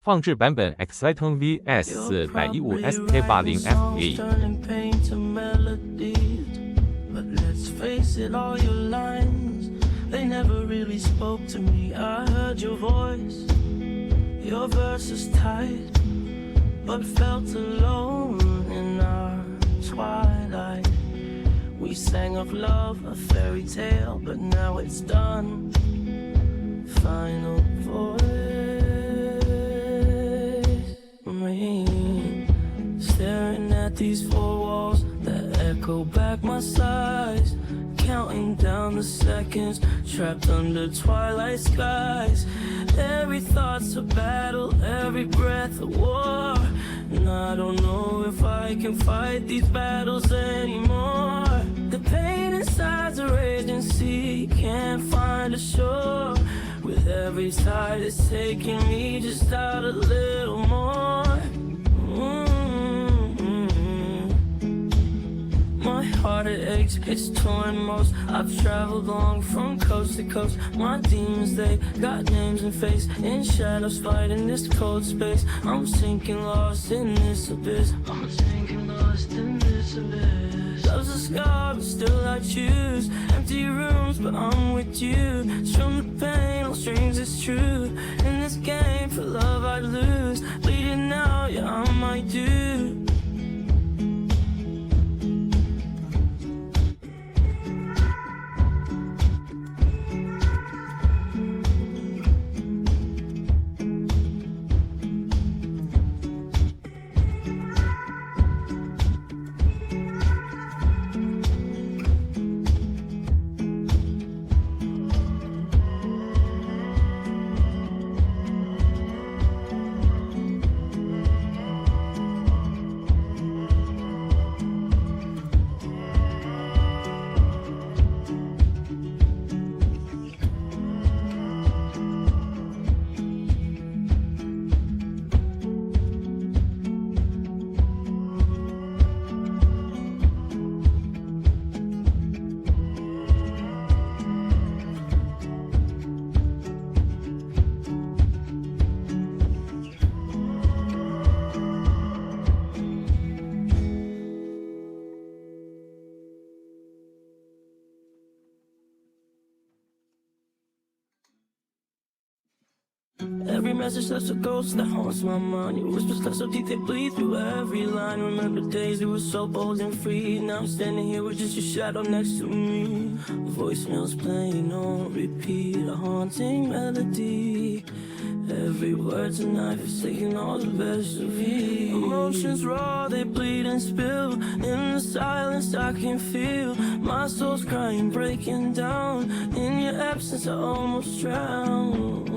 放置版本 Xciting V S415Sk80Fa。They never really spoke to me. I heard your voice. Your verses tight, but felt alone in our twilight. We sang of love, a fairy tale, but now it's done. Final voice, me staring at these four walls that echo back my sighs. Counting down the seconds, trapped under twilight skies. Every thought's a battle, every breath a war. And I don't know if I can fight these battles anymore. The pain inside's a raging sea, can't find a shore. With every tide it's taking me just out a little more. My heart it aches, it's torn most. I've traveled long from coast to coast. My demons, they got names and face. In shadows fighting this cold space. I'm sinking lost in this abyss. I'm sinking lost in this abyss. Love's a scar, but still I choose. Empty rooms, but I'm with you. From the pain, all strings it's true. In this game, for love I'd lose. Bleeding out, yeah, I might do. Every message left a ghost that haunts my mind. Your whispers cut so deep they bleed through every line. Remember days we were so bold and free. Now I'm standing here with just your shadow next to me. Voicemails playing on repeat, a haunting melody. Every word's a knife, it's taking all the best of me. Emotions raw, they bleed and spill. In the silence I can feel my soul's crying, breaking down. In your absence I almost drown.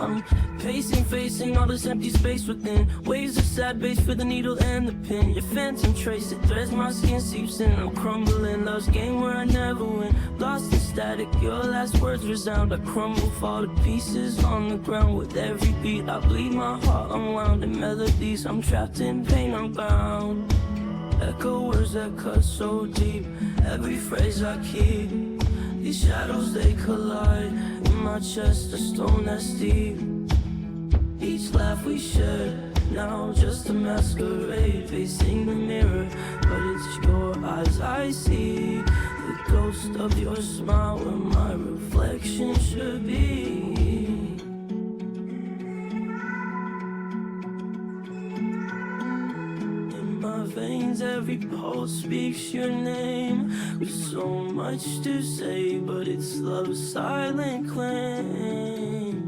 I'm pacing, facing all this empty space within. Waves of sad bass for the needle and the pin. Your phantom trace, it threads my skin, seeps in. I'm crumbling, love's game where I never win. Lost in static, your last words resound. I crumble, fall to pieces on the ground. With every beat I bleed, my heart unwound in melodies. I'm trapped in pain, I'm bound. Echo words that cut so deep, every phrase I keep. These shadows, they collide. In my chest, a stone that's deep. Each laugh we share, now just a masquerade. Facing the mirror, but it's your eyes I see. The ghost of your smile where my reflection should be. Veins, every pulse speaks your name. With so much to say, but it's love's silent claim.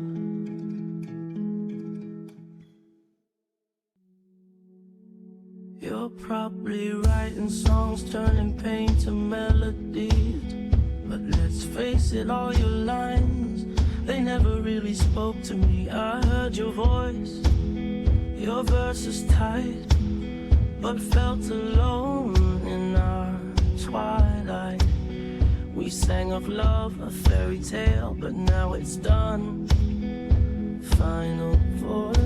You're probably writing songs, turning pain to melodies. But let's face it, all your lines, they never really spoke to me. I heard your voice, your verses tight, but felt alone in our twilight. We sang of love, a fairy tale, but now it's done. Final voice,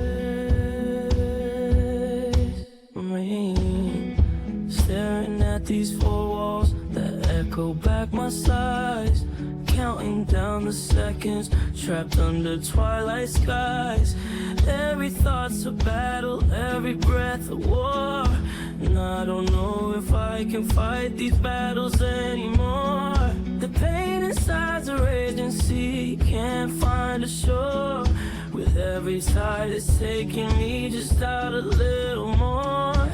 me staring at these four walls that echo back my sighs. counting down the seconds, trapped under twilight skies. Every thought's a battle, every breath a war. And I don't know if I can fight these battles anymore. The pain inside's a raging sea, can't find a shore. With every tide it's taking me just out a little more.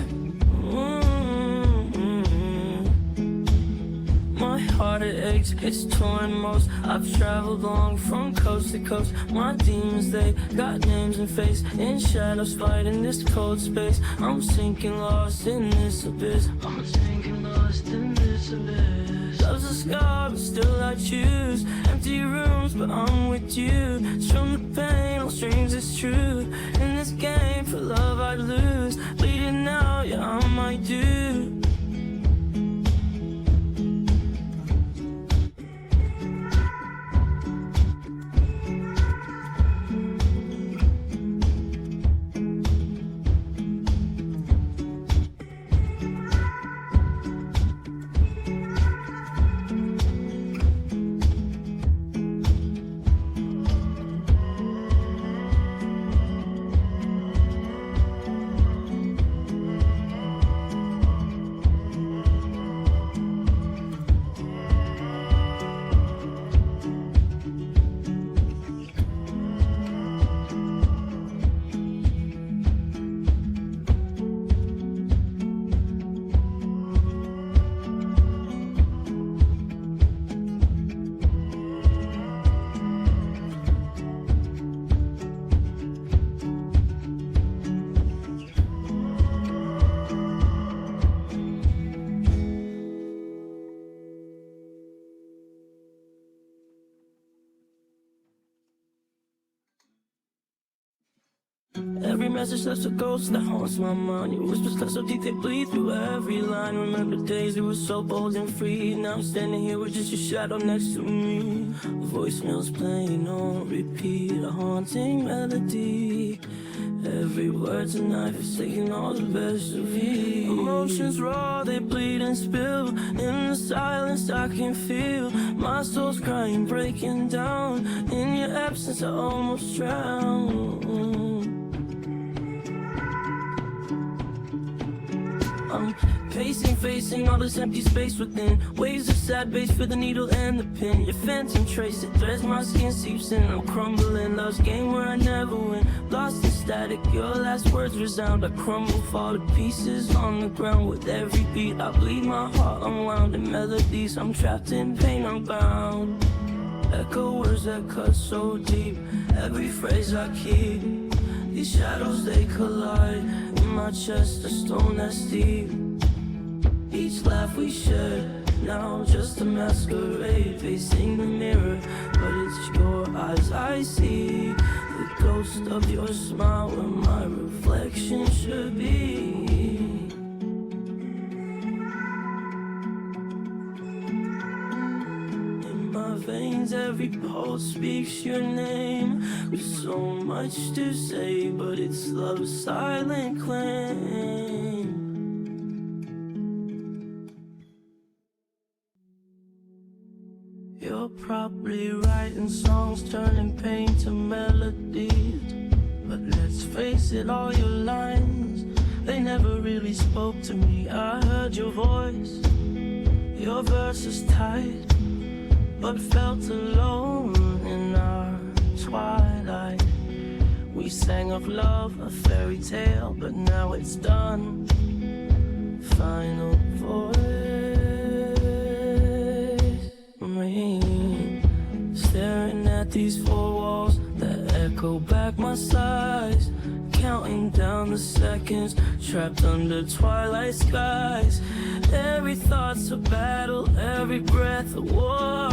My heart it aches, it's torn most. I've traveled long from coast to coast. My demons, they got names and face. In shadows fighting this cold space. I'm sinking lost in this abyss. I'm sinking lost in this abyss. Love's a scar, but still I choose empty rooms, but I'm with you. It's from the pain, all strings it's true. In this game, for love I'd lose. Bleeding out, yeah, I might do. Every message left a ghost that haunts my mind. Your whispers cut so deep they bleed through every line. Remember days we were so bold and free. Now I'm standing here with just your shadow next to me. Voicemails playing on repeat, a haunting melody. Every word's a knife, it's taking all the best of me. Emotions raw, they bleed and spill. In the silence I can feel my soul's crying, breaking down. In your absence I almost drown. I'm pacing, facing all this empty space within. Waves of sad bass for the needle and the pin. Your phantom trace, it threads my skin, seeps in. I'm crumbling, love's game where I never win. Lost in static, your last words resound. I crumble, fall to pieces on the ground. With every beat I bleed my heart unwound. In melodies, I'm trapped in pain, I'm bound. Echo words that cut so deep, every phrase I keep. These shadows, they collide. In my chest, a stone that's deep. Each laugh we shared, now just a masquerade. Facing the mirror, but it's your eyes I see. The ghost of your smile where my reflection should be. Veins, every pulse speaks your name. With so much to say, but it's love's silent claim. You're probably writing songs, turning pain to melodies. But let's face it, all your lines, they never really spoke to me. I heard your voice, your verses tight, but felt alone in our twilight. We sang of love, a fairy tale, but now it's done. Final voice, me staring at these four walls that echo back my sighs. Counting down the seconds, trapped under twilight skies. Every thought's a battle, every breath a war.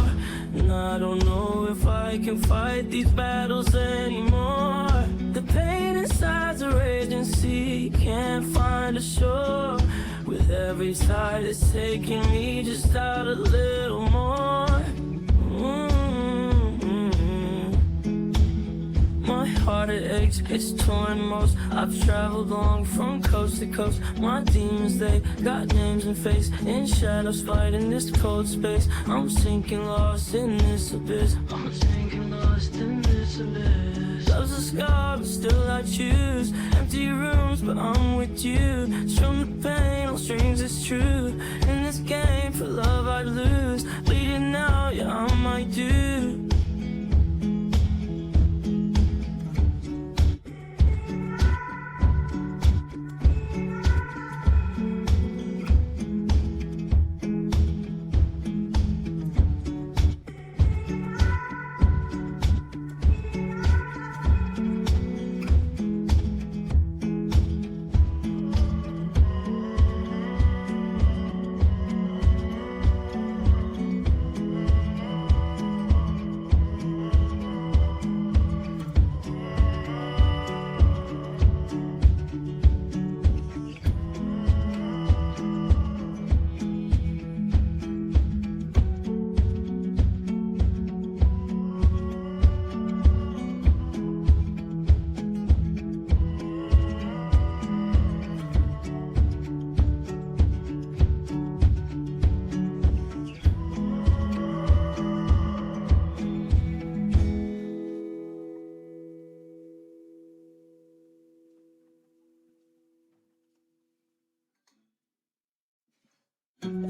And I don't know if I can fight these battles anymore. The pain inside's a raging sea, can't find a shore. With every tide it's taking me just out a little more. My heart it aches, it's torn most. I've traveled long from coast to coast. My demons, they got names and face. In shadows fighting this cold space. I'm sinking lost in this abyss. I'm sinking lost in this abyss. Love's a scar, but still I choose. Empty rooms, but I'm with you. From the pain, all strings it's true. In this game, for love I'd lose. Bleeding now, yeah, I might do.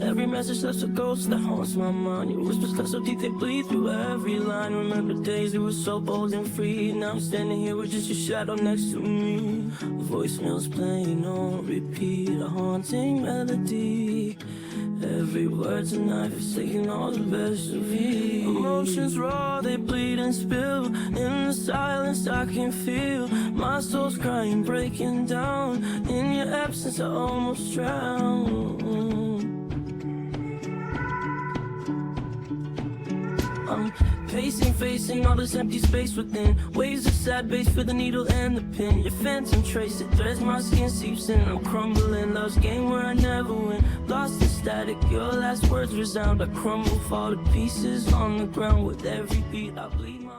Every message left a ghost that haunts my mind. Your whispers cut so deep they bleed through every line. Remember days we were so bold and free. Now I'm standing here with just your shadow next to me. The voicemail's playing on repeat, a haunting melody. Every word's a knife, it's taking all the best of me. Emotions raw, they bleed and spill. In the silence I can feel my soul's crying, breaking down. In your absence I almost drown. I'm pacing, facing all this empty space within. Waves of sad bass for the needle and the pin. Your phantom trace, it threads my skin, seeps in. I'm crumbling, love's game where I never win. Lost in static, your last words resound. I crumble, fall to pieces on the ground. With every beat I bleed my